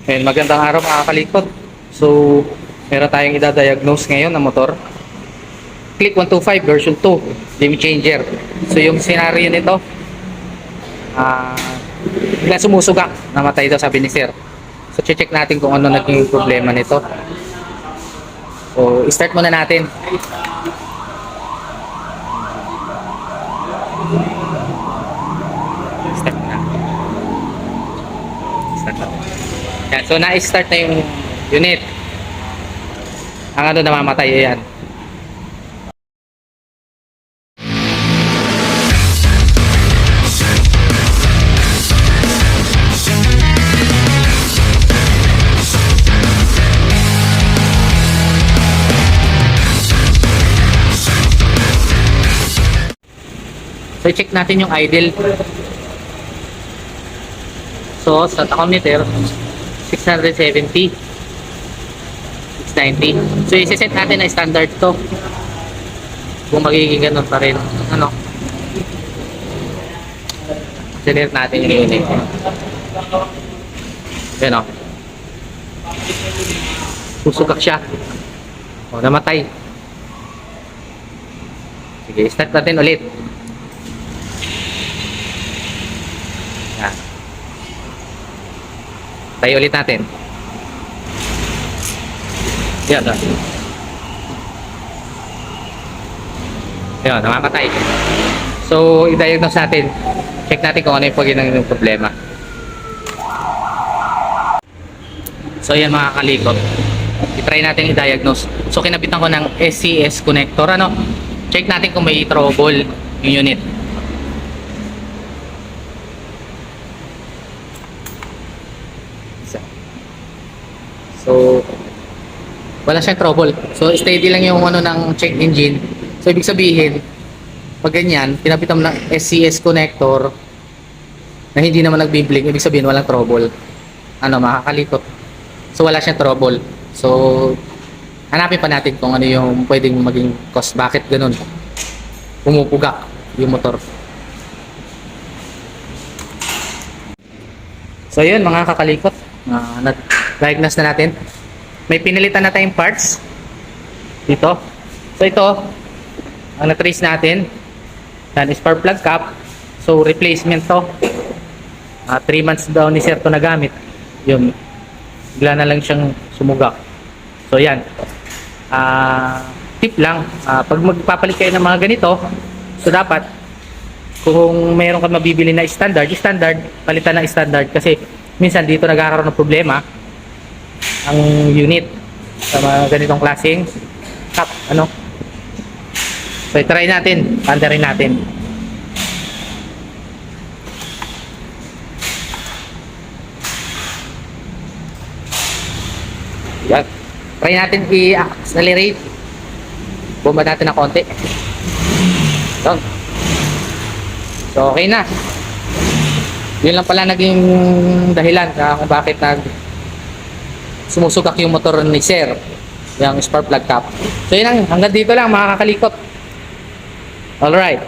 Ayun, magandang araw mga kalikot. So, meron tayong idadiagnose ngayon na motor. Click 125 version 2, limit changer. So, yung scenario nito, ah, bigla sumusugak, namatay daw sabi ni sir. So, check natin kung ano naging problema nito. So, start muna natin. Start na. Start na. Yan, so na-start na yung unit. Ang ano namamatay, ayan. So check natin yung idle. So sa tachometer 670, 690. So i-set natin na standard to. Kung magiging ganun pa rin. Ano? Select natin yung unit. Yan o. Susugak siya. O, namatay. Sige, start natin ulit. Yan. Tayo ulit natin. Yan. Yan, namamatay. So, i-diagnose natin. Check natin kung ano yung problema. So, yan mga kalikot. I-try natin i-diagnose. So, kinabitan ko ng SCS connector. Ano? Check natin kung may trouble yung unit. So, wala siyang trouble. So, steady lang yung ano ng check engine. So, ibig sabihin, pag ganyan, pinapitan mo ng SCS connector na hindi naman nagbiblink, ibig sabihin, walang trouble. Ano, makakalikot. So, wala siyang trouble. So, hanapin pa natin kung ano yung pwedeng maging cause. Bakit ganun? Pumupugak yung motor. So, yun mga kakalikot. Na-diagnose na natin. May pinilitan na tayong parts dito. So ito ang na-trace natin. Yan, spark plug cap. So replacement to. 3 months daw ni sir to nagamit. Yun. Bigla na lang siyang sumugak. So yan. Tip lang. Pag magpapalit kayo ng mga ganito, so dapat kung mayroon ka mabibili na standard, palitan ng standard kasi minsan dito nagkakaroon ng problema ang unit sa mga ganitong klaseng cap, ano. So i-try natin, pandarin natin. Yan. Try natin i-accelerate. Bomba natin ng konti. Yan. So okay na. Yun lang pala naging dahilan kung bakit sumusugak yung motor ni sir, yung spark plug cap. So yun lang, hanggang dito lang mga kakalikot. Alright.